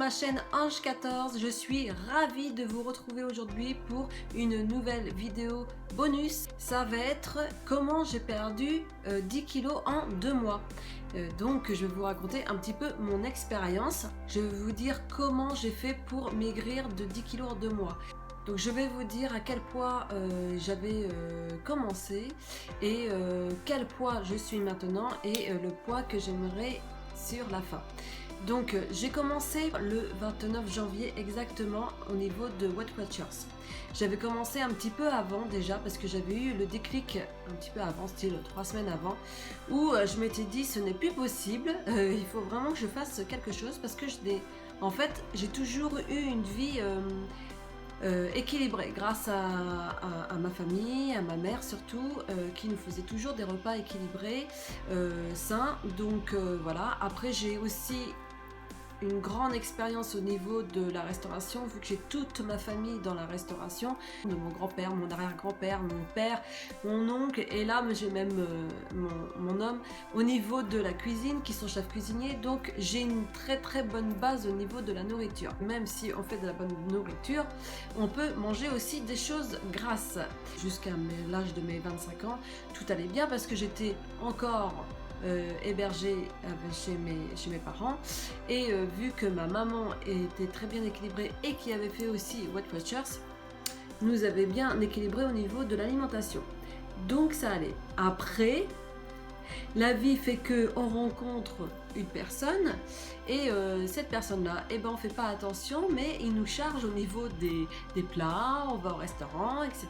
ma chaîne Ange 14, je suis ravie de vous retrouver aujourd'hui pour une nouvelle vidéo bonus. Ça va être comment j'ai perdu 10 kilos en 2 mois. Donc je vais vous raconter un petit peu mon expérience. Je vais vous dire comment j'ai fait pour maigrir de 10 kilos en 2 mois. Donc je vais vous dire à quel poids j'avais commencé et quel poids je suis maintenant et le poids que j'aimerais sur la fin. Donc j'ai commencé le 29 janvier exactement au niveau de Weight Watchers. J'avais commencé un petit peu avant déjà parce que j'avais eu le déclic un petit peu avant, style 3 semaines avant, où je m'étais dit ce n'est plus possible, il faut vraiment que je fasse quelque chose parce que en fait j'ai toujours eu une vie équilibrée grâce à ma famille, à ma mère surtout, qui nous faisait toujours des repas équilibrés, sains. Donc voilà, après j'ai aussi une grande expérience au niveau de la restauration, vu que j'ai toute ma famille dans la restauration, de mon grand-père, mon arrière-grand-père, mon père, mon oncle, et là j'ai même mon homme au niveau de la cuisine, qui sont chefs cuisiniers, donc j'ai une très très bonne base au niveau de la nourriture. Même si on fait de la bonne nourriture, on peut manger aussi des choses grasses. Jusqu'à l'âge de mes 25 ans, tout allait bien parce que j'étais encore hébergée chez mes parents, et vu que ma maman était très bien équilibrée et qui avait fait aussi Weight Watchers, nous avait bien équilibré au niveau de l'alimentation, donc ça allait. Après, la vie fait que on rencontre une personne et cette personne-là, eh ben on fait pas attention, mais il nous charge au niveau des plats, on va au restaurant, etc.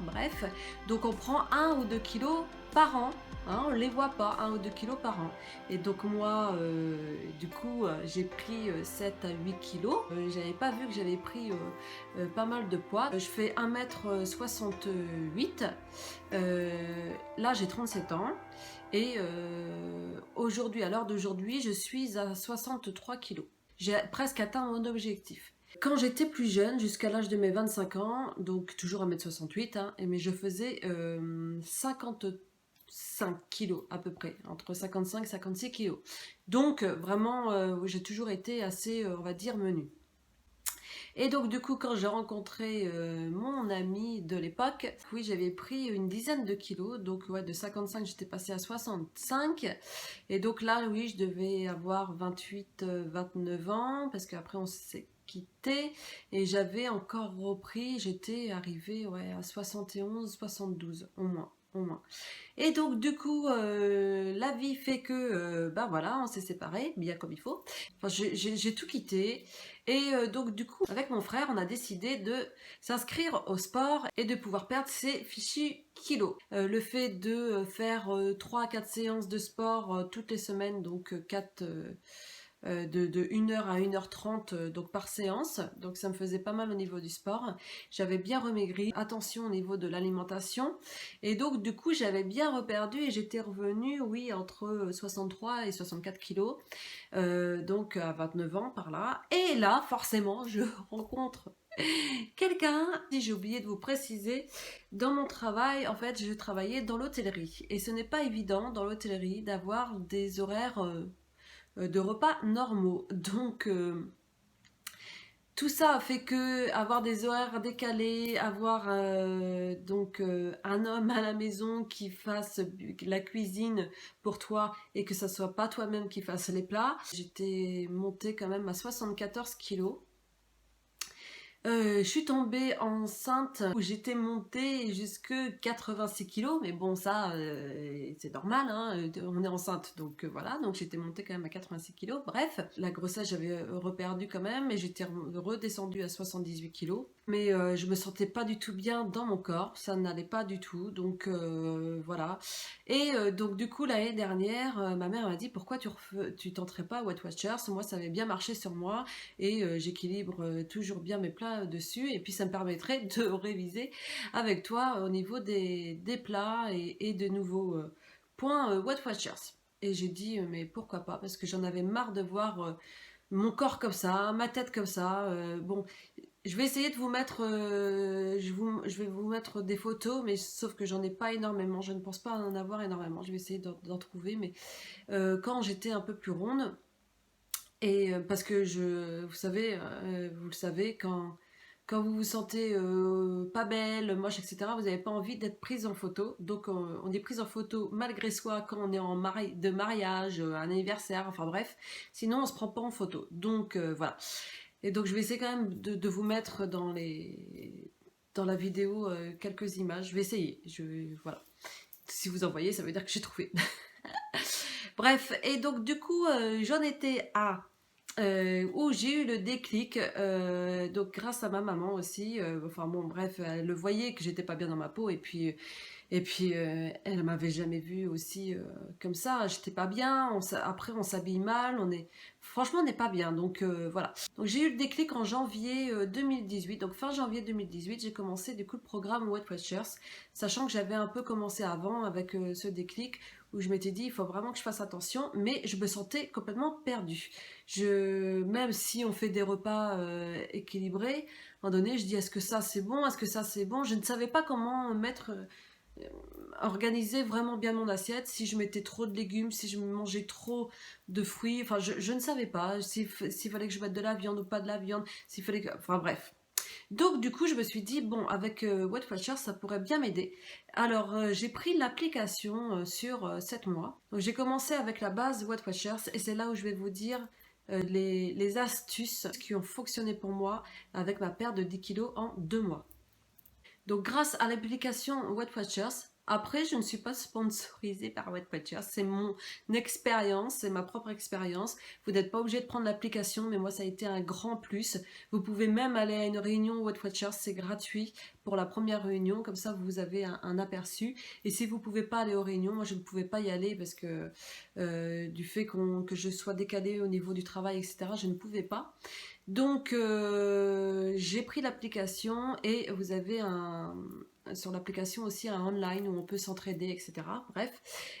Bref, donc on prend 1 ou 2 kilos par an. Hein, on les voit pas, 1 ou 2 kilos par an. Et donc moi, du coup, j'ai pris 7 à 8 kilos. J'avais pas vu que j'avais pris pas mal de poids. Je fais 1m68. Là, j'ai 37 ans. Et aujourd'hui, à l'heure d'aujourd'hui, je suis à 63 kilos. J'ai presque atteint mon objectif. Quand j'étais plus jeune, jusqu'à l'âge de mes 25 ans, donc toujours 1m68, hein, mais je faisais 55 kilos à peu près, entre 55 et 56 kilos. Donc vraiment, j'ai toujours été assez, on va dire, menue. Et donc du coup, quand j'ai rencontré mon ami de l'époque, oui, j'avais pris une dizaine de kilos, donc ouais, de 55 j'étais passée à 65, et donc là oui, je devais avoir 28 29 ans, parce qu'après on s'est quitté, et j'avais encore repris, j'étais arrivée, ouais, à 71 72 au moins. Et donc du coup, la vie fait que, ben voilà, on s'est séparés, bien comme il faut. Enfin, j'ai tout quitté. Et donc du coup, avec mon frère, on a décidé de s'inscrire au sport et de pouvoir perdre ses fichus kilos. Le fait de faire 3 à 4 séances de sport toutes les semaines, donc 4... de 1h à 1h30 donc par séance, donc ça me faisait pas mal au niveau du sport. J'avais bien remaigri, attention au niveau de l'alimentation, et donc du coup j'avais bien reperdu et j'étais revenue, oui, entre 63 et 64 kilos, donc à 29 ans par là. Et là forcément je rencontre quelqu'un. Si j'ai oublié de vous préciser, dans mon travail, en fait, je travaillais dans l'hôtellerie, et ce n'est pas évident dans l'hôtellerie d'avoir des horaires de repas normaux. Donc tout ça fait que avoir des horaires décalés, avoir donc un homme à la maison qui fasse la cuisine pour toi et que ça soit pas toi-même qui fasse les plats. J'étais montée quand même à 74 kilos. Je suis tombée enceinte où j'étais montée jusque 86 kilos, mais bon, ça c'est normal, hein, on est enceinte, donc voilà, donc j'étais montée quand même à 86 kilos. Bref, la grossesse j'avais reperdu quand même, et j'étais redescendue à 78 kilos, mais je me sentais pas du tout bien dans mon corps, ça n'allait pas du tout, donc voilà. Et donc du coup l'année dernière, ma mère m'a dit pourquoi tu tenterais pas Weight Watchers. Moi ça avait bien marché sur moi, et j'équilibre toujours bien mes plats dessus, et puis ça me permettrait de réviser avec toi au niveau des plats et de nouveaux points Weight Watchers. Et j'ai dit mais pourquoi pas, parce que j'en avais marre de voir mon corps comme ça, ma tête comme ça. Bon, je vais essayer de vous mettre, je vais vous mettre des photos, mais sauf que j'en ai pas énormément, je ne pense pas en avoir énormément, je vais essayer d'en trouver, mais quand j'étais un peu plus ronde, Et parce que vous savez, vous le savez, quand vous vous sentez pas belle, moche, etc., vous n'avez pas envie d'être prise en photo. Donc on est prise en photo malgré soi quand on est de mariage, un anniversaire, enfin bref. Sinon on se prend pas en photo. Donc voilà. Et donc je vais essayer quand même de vous mettre dans la vidéo quelques images. Je vais essayer. Voilà. Si vous en voyez, ça veut dire que j'ai trouvé. Bref, et donc du coup, j'en étais à où j'ai eu le déclic, donc grâce à ma maman aussi. Enfin bon, bref, elle le voyait que j'étais pas bien dans ma peau, et puis elle m'avait jamais vue aussi comme ça. J'étais pas bien. Après, on s'habille mal. Franchement, on n'est pas bien. Donc voilà. Donc j'ai eu le déclic en janvier 2018. Donc fin janvier 2018, j'ai commencé du coup le programme Weight Watchers, sachant que j'avais un peu commencé avant avec ce déclic où je m'étais dit il faut vraiment que je fasse attention, mais je me sentais complètement perdue. Même si on fait des repas équilibrés, à un moment donné, je dis est-ce que ça c'est bon, est-ce que ça c'est bon. Je ne savais pas comment organiser vraiment bien mon assiette, si je mettais trop de légumes, si je mangeais trop de fruits, enfin je ne savais pas s'il fallait que je mette de la viande ou pas de la viande, s'il fallait que... Enfin bref. Donc du coup je me suis dit bon avec Weight Watchers ça pourrait bien m'aider. Alors j'ai pris l'application sur 7 mois. Donc j'ai commencé avec la base Weight Watchers et c'est là où je vais vous dire les astuces qui ont fonctionné pour moi avec ma perte de 10 kilos en 2 mois. Donc grâce à l'application Weight Watchers, après je ne suis pas sponsorisée par Weight Watchers, c'est mon expérience, c'est ma propre expérience. Vous n'êtes pas obligé de prendre l'application, mais moi ça a été un grand plus. Vous pouvez même aller à une réunion Weight Watchers, c'est gratuit pour la première réunion, comme ça vous avez un aperçu. Et si vous ne pouvez pas aller aux réunions, moi je ne pouvais pas y aller parce que du fait que je sois décalée au niveau du travail, etc., je ne pouvais pas. Donc j'ai pris l'application et vous avez sur l'application aussi un online où on peut s'entraider, etc. Bref.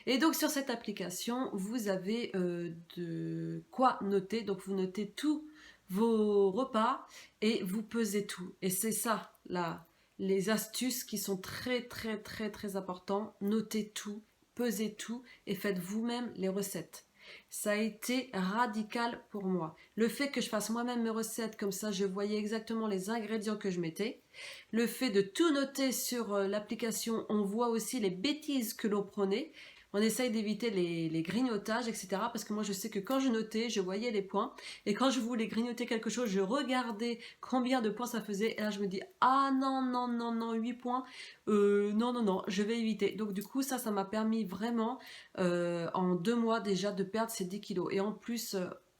Et donc sur cette application, vous avez de quoi noter. Donc vous notez tous vos repas et vous pesez tout. Et c'est ça, là, les astuces qui sont très très très très importantes. Notez tout, pesez tout et faites vous-même les recettes. Ça a été radical pour moi. Le fait que je fasse moi-même mes recettes, comme ça je voyais exactement les ingrédients que je mettais. Le fait de tout noter sur l'application, on voit aussi les bêtises que l'on prenait. On essaye d'éviter les grignotages, etc. Parce que moi je sais que quand je notais, je voyais les points. Et quand je voulais grignoter quelque chose, je regardais combien de points ça faisait. Et là je me dis, ah non, non, non, non, 8 points. Non, non, non, je vais éviter. Donc du coup, ça m'a permis vraiment en 2 mois déjà de perdre ces 10 kilos. Et en plus,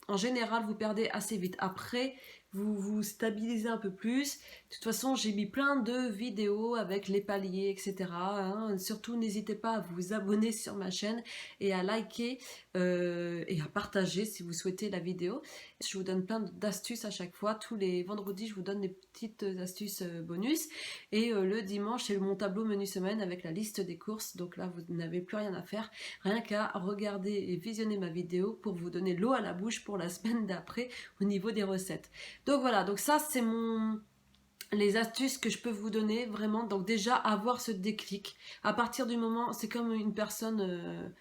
en général, vous perdez assez vite. Après, vous vous stabilisez un peu plus. De toute façon, j'ai mis plein de vidéos avec les paliers, etc. hein. Surtout, n'hésitez pas à vous abonner sur ma chaîne et à liker et à partager si vous souhaitez la vidéo. Je vous donne plein d'astuces à chaque fois. Tous les vendredis, je vous donne des petites astuces bonus. Et le dimanche, c'est mon tableau menu semaine avec la liste des courses. Donc là, vous n'avez plus rien à faire. Rien qu'à regarder et visionner ma vidéo pour vous donner l'eau à la bouche pour la semaine d'après au niveau des recettes. Donc voilà, donc ça c'est les astuces que je peux vous donner vraiment. Donc déjà avoir ce déclic. À partir du moment, c'est comme une personne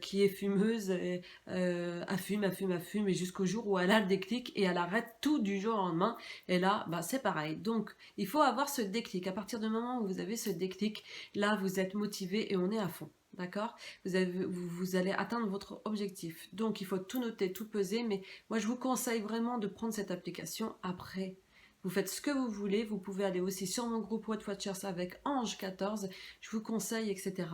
qui est fumeuse, elle fume, et jusqu'au jour où elle a le déclic et elle arrête tout du jour au lendemain. Et là, bah, c'est pareil. Donc il faut avoir ce déclic. À partir du moment où vous avez ce déclic, là vous êtes motivé et on est à fond. D'accord, vous allez atteindre votre objectif. Donc il faut tout noter, tout peser, mais moi je vous conseille vraiment de prendre cette application. Après, vous faites ce que vous voulez, vous pouvez aller aussi sur mon groupe Weight Watchers avec Ange14, je vous conseille, etc.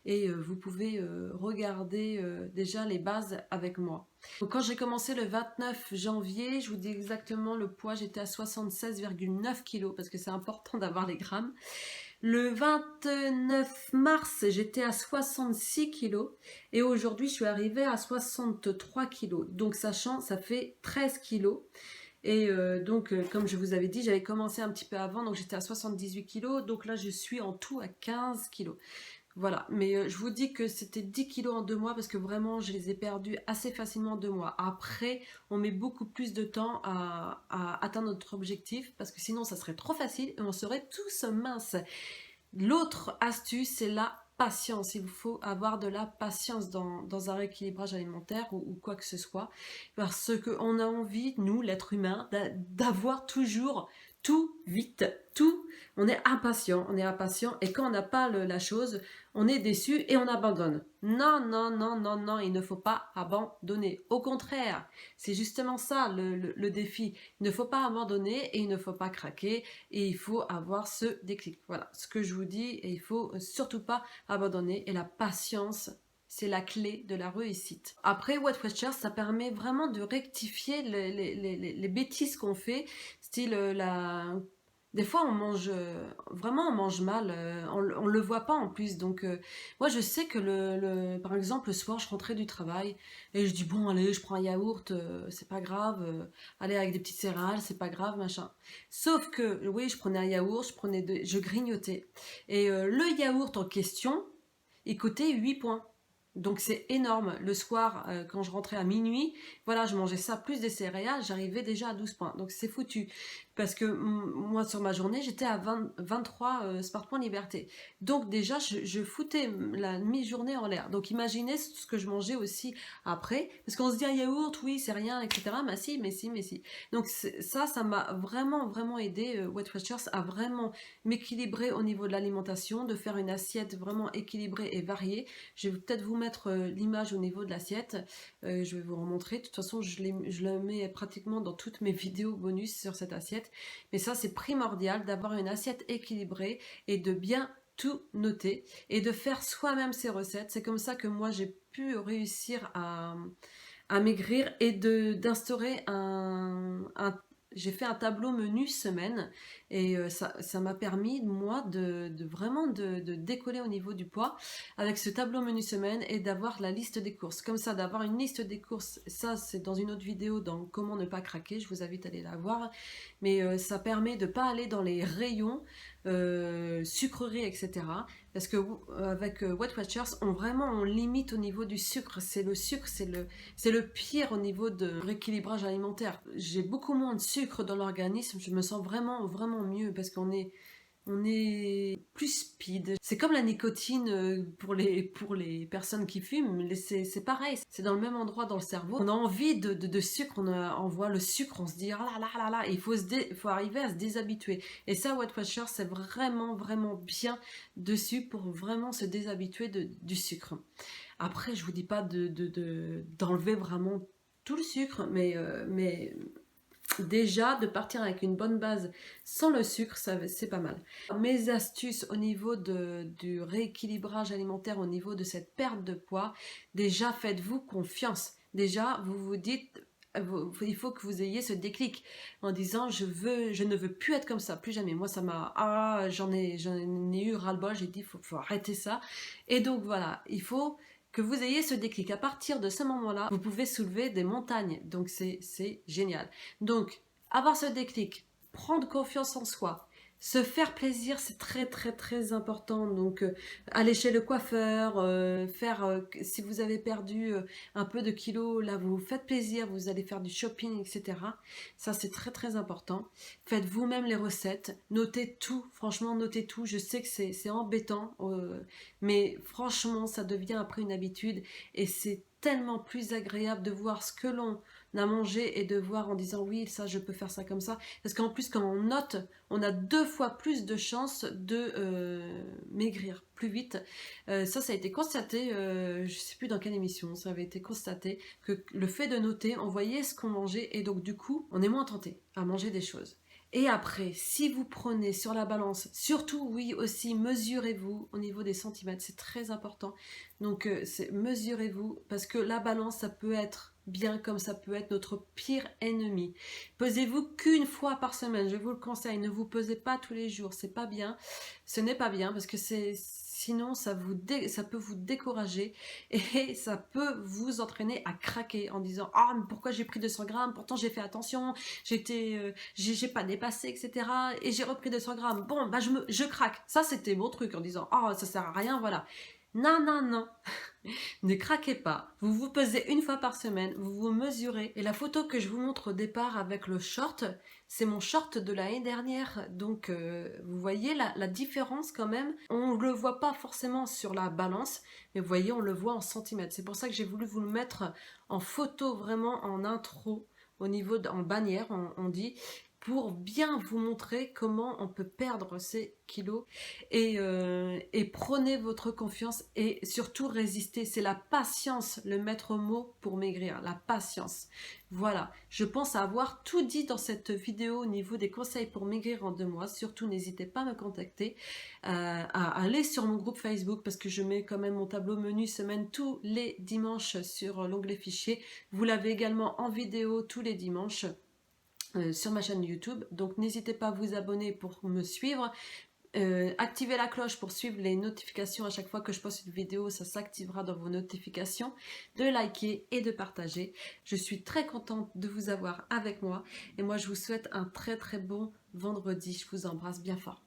Et vous pouvez regarder déjà les bases avec moi. Donc, quand j'ai commencé le 29 janvier, je vous dis exactement le poids, j'étais à 76,9 kg parce que c'est important d'avoir les grammes. Le 29 mars, j'étais à 66 kg et aujourd'hui, je suis arrivée à 63 kg. Donc, sachant, ça fait 13 kg. Et donc, comme je vous avais dit, j'avais commencé un petit peu avant, donc j'étais à 78 kg. Donc là, je suis en tout à 15 kg. Voilà, mais je vous dis que c'était 10 kilos en 2 mois parce que vraiment je les ai perdus assez facilement en 2 mois. Après, on met beaucoup plus de temps à atteindre notre objectif parce que sinon ça serait trop facile et on serait tous minces. L'autre astuce, c'est la patience, il faut avoir de la patience dans un rééquilibrage alimentaire ou quoi que ce soit, parce qu'on a envie, nous, l'être humain, d'avoir toujours tout vite, tout, on est impatient, et quand on n'a pas la chose, on est déçu et on abandonne. Non, non, non, non, non, il ne faut pas abandonner. Au contraire, c'est justement ça le défi. Il ne faut pas abandonner et il ne faut pas craquer et il faut avoir ce déclic. Voilà ce que je vous dis, et il faut surtout pas abandonner, et la patience, c'est la clé de la réussite. Après, Weight Watchers, ça permet vraiment de rectifier les bêtises qu'on fait, style des fois on mange, vraiment on mange mal, on le voit pas en plus, donc moi je sais que par exemple le soir je rentrais du travail et je dis bon allez je prends un yaourt, c'est pas grave, allez avec des petites céréales, c'est pas grave machin. Sauf que oui je prenais un yaourt, je grignotais, et le yaourt en question il coûtait 8 points. Donc c'est énorme. Le soir, quand je rentrais à minuit, voilà, je mangeais ça plus des céréales, j'arrivais déjà à 12 points. Donc c'est foutu. Parce que moi, sur ma journée, j'étais à 23 Smart Points Liberté. Donc déjà, je foutais la mi-journée en l'air. Donc imaginez ce que je mangeais aussi après. Parce qu'on se dit un yaourt, oui, c'est rien, etc. Mais si, mais si, mais si. Donc ça m'a vraiment, vraiment aidé, Weight Watchers, à vraiment m'équilibrer au niveau de l'alimentation, de faire une assiette vraiment équilibrée et variée. Je vais peut-être vous mettre l'image au niveau de l'assiette. Je vais vous remontrer. De toute façon, je la mets pratiquement dans toutes mes vidéos bonus sur cette assiette. Mais ça, c'est primordial d'avoir une assiette équilibrée et de bien tout noter et de faire soi-même ses recettes. C'est comme ça que moi, j'ai pu réussir à maigrir et d'instaurer j'ai fait un tableau menu semaine, et ça m'a permis moi de vraiment de décoller au niveau du poids avec ce tableau menu semaine, et d'avoir la liste des courses. Comme ça, d'avoir une liste des courses, ça c'est dans une autre vidéo dans comment ne pas craquer, je vous invite à aller la voir. Mais ça permet de ne pas aller dans les rayons sucreries, etc. Parce que avec Weight Watchers, on limite au niveau du sucre. C'est le sucre, c'est le pire au niveau de rééquilibrage alimentaire. J'ai beaucoup moins de sucre dans l'organisme, je me sens vraiment, vraiment mieux, parce on est plus speed. C'est comme la nicotine pour les personnes qui fument, c'est pareil, c'est dans le même endroit dans le cerveau. On a envie de sucre, on voit le sucre, on se dit ah là là là là, et il faut arriver à se déshabituer. Et ça, Weight Watchers, c'est vraiment, vraiment bien dessus pour vraiment se déshabituer du sucre. Après, je vous dis pas d'enlever vraiment tout le sucre, mais déjà de partir avec une bonne base sans le sucre, c'est pas mal. Mes astuces au niveau du rééquilibrage alimentaire, au niveau de cette perte de poids, déjà faites-vous confiance. Déjà vous vous dites, il faut que vous ayez ce déclic en disant je ne veux plus être comme ça, plus jamais. Moi ça m'a, j'en ai eu ras-le-bol, j'ai dit faut arrêter ça. Et donc voilà, il faut que vous ayez ce déclic. À partir de ce moment-là, vous pouvez soulever des montagnes. Donc c'est génial. Donc avoir ce déclic, prendre confiance en soi, se faire plaisir, c'est très très très important. Donc aller chez le coiffeur, si vous avez perdu un peu de kilos, là vous vous faites plaisir, vous allez faire du shopping, etc. Ça c'est très très important. Faites vous-même les recettes, notez tout, franchement notez tout. Je sais que c'est embêtant, mais franchement ça devient après une habitude, et c'est tellement plus agréable de voir ce que l'on a mangé et de voir en disant oui ça je peux faire ça comme ça, parce qu'en plus quand on note, on a 2 fois plus de chances de maigrir plus vite. Ça a été constaté, je ne sais plus dans quelle émission ça avait été constaté, que le fait de noter, on voyait ce qu'on mangeait, et donc du coup on est moins tenté à manger des choses. Et après, si vous prenez sur la balance, surtout oui aussi, mesurez-vous au niveau des centimètres, c'est très important. Donc mesurez-vous, parce que la balance ça peut être bien comme ça peut être notre pire ennemi. Pesez-vous qu'une fois par semaine, je vous le conseille, ne vous pesez pas tous les jours, c'est pas bien, ce n'est pas bien, parce que sinon ça peut vous décourager, et ça peut vous entraîner à craquer en disant ah mais pourquoi j'ai pris 200 grammes, pourtant j'ai fait attention, j'ai pas dépassé, etc. et j'ai repris 200 grammes, bon bah je craque. Ça c'était mon truc en disant ah ça sert à rien, voilà. Non non non, Ne craquez pas, vous vous pesez une fois par semaine, vous vous mesurez. Et la photo que je vous montre au départ avec le short, c'est mon short de l'année dernière. Donc vous voyez la différence quand même. On ne le voit pas forcément sur la balance, mais vous voyez, on le voit en centimètres. C'est pour ça que j'ai voulu vous le mettre en photo, vraiment en intro, au niveau en bannière, on dit, pour bien vous montrer comment on peut perdre ces kilos et prenez votre confiance et surtout résistez. C'est la patience, le maître mot pour maigrir, la patience. Voilà, je pense avoir tout dit dans cette vidéo au niveau des conseils pour maigrir en 2 mois. Surtout, n'hésitez pas à me contacter, à aller sur mon groupe Facebook parce que je mets quand même mon tableau menu semaine tous les dimanches sur l'onglet fichier. Vous l'avez également en vidéo tous les dimanches. Sur ma chaîne YouTube, donc n'hésitez pas à vous abonner pour me suivre, activez la cloche pour suivre les notifications à chaque fois que je poste une vidéo, ça s'activera dans vos notifications, de liker et de partager. Je suis très contente de vous avoir avec moi et moi je vous souhaite un très très bon vendredi, je vous embrasse bien fort.